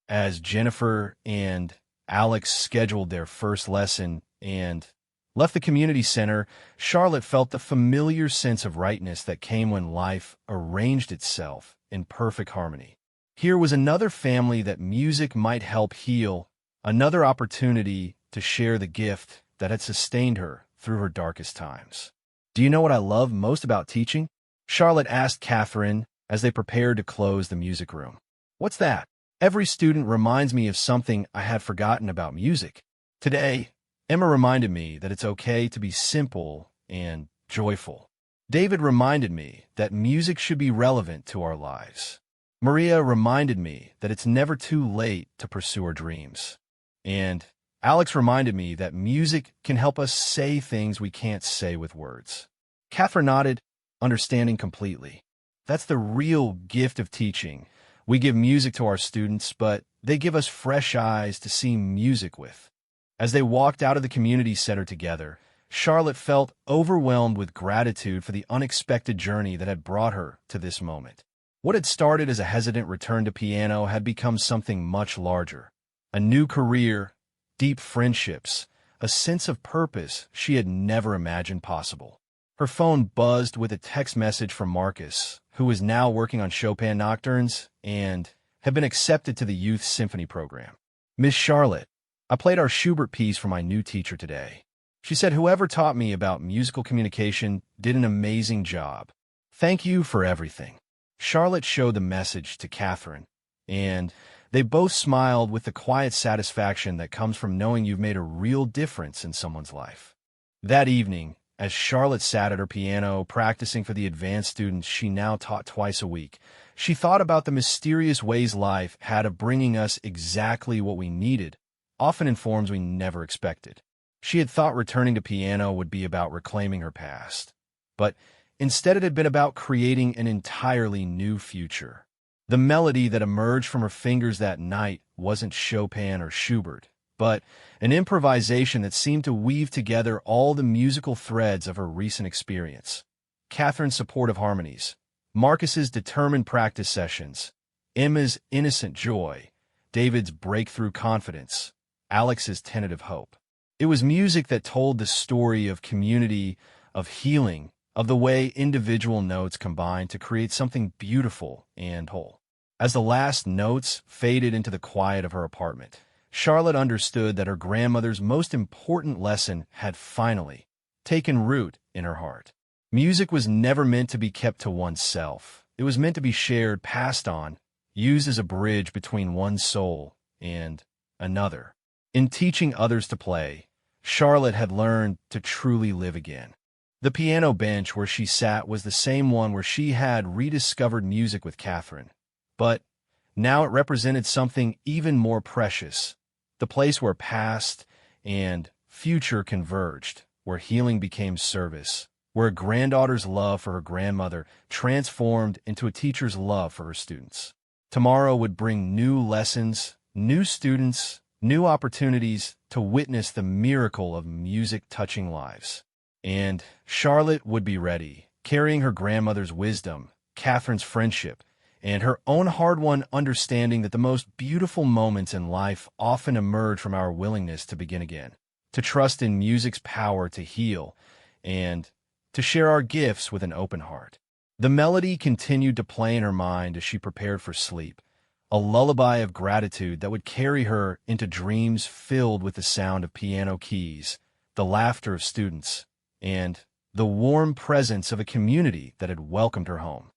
As Jennifer and Alex scheduled their first lesson and left the community center, Charlotte felt the familiar sense of rightness that came when life arranged itself in perfect harmony. Here was another family that music might help heal, another opportunity to share the gift that had sustained her through her darkest times. Do you know what I love most about teaching? Charlotte asked Catherine as they prepared to close the music room. What's that? Every student reminds me of something I had forgotten about music. Today, Emma reminded me that it's okay to be simple and joyful. David reminded me that music should be relevant to our lives. Maria reminded me that it's never too late to pursue our dreams. And Alex reminded me that music can help us say things we can't say with words. Catherine nodded, understanding completely. That's the real gift of teaching. We give music to our students, but they give us fresh eyes to see music with. As they walked out of the community center together, Charlotte felt overwhelmed with gratitude for the unexpected journey that had brought her to this moment. What had started as a hesitant return to piano had become something much larger. A new career, deep friendships, a sense of purpose she had never imagined possible. Her phone buzzed with a text message from Marcus, who was now working on Chopin nocturnes and had been accepted to the youth symphony program. Miss Charlotte, I played our Schubert piece for my new teacher today. She said whoever taught me about musical communication did an amazing job. Thank you for everything. Charlotte showed the message to Catherine, and they both smiled with the quiet satisfaction that comes from knowing you've made a real difference in someone's life. That evening, as Charlotte sat at her piano practicing for the advanced students she now taught twice a week, she thought about the mysterious ways life had of bringing us exactly what we needed, often in forms we never expected. She had thought returning to piano would be about reclaiming her past, but instead it had been about creating an entirely new future. The melody that emerged from her fingers that night wasn't Chopin or Schubert, but an improvisation that seemed to weave together all the musical threads of her recent experience. Catherine's supportive harmonies, Marcus's determined practice sessions, Emma's innocent joy, David's breakthrough confidence, Alex's tentative hope. It was music that told the story of community, of healing, of the way individual notes combine to create something beautiful and whole. As the last notes faded into the quiet of her apartment, Charlotte understood that her grandmother's most important lesson had finally taken root in her heart. Music was never meant to be kept to oneself. It was meant to be shared, passed on, used as a bridge between one's soul and another. In teaching others to play, Charlotte had learned to truly live again. The piano bench where she sat was the same one where she had rediscovered music with Catherine, but now it represented something even more precious. The place where past and future converged, where healing became service, where a granddaughter's love for her grandmother transformed into a teacher's love for her students. Tomorrow would bring new lessons, new students, new opportunities to witness the miracle of music touching lives. And Charlotte would be ready, carrying her grandmother's wisdom, Catherine's friendship, and her own hard-won understanding that the most beautiful moments in life often emerge from our willingness to begin again, to trust in music's power to heal, and to share our gifts with an open heart. The melody continued to play in her mind as she prepared for sleep, a lullaby of gratitude that would carry her into dreams filled with the sound of piano keys, the laughter of students, and the warm presence of a community that had welcomed her home.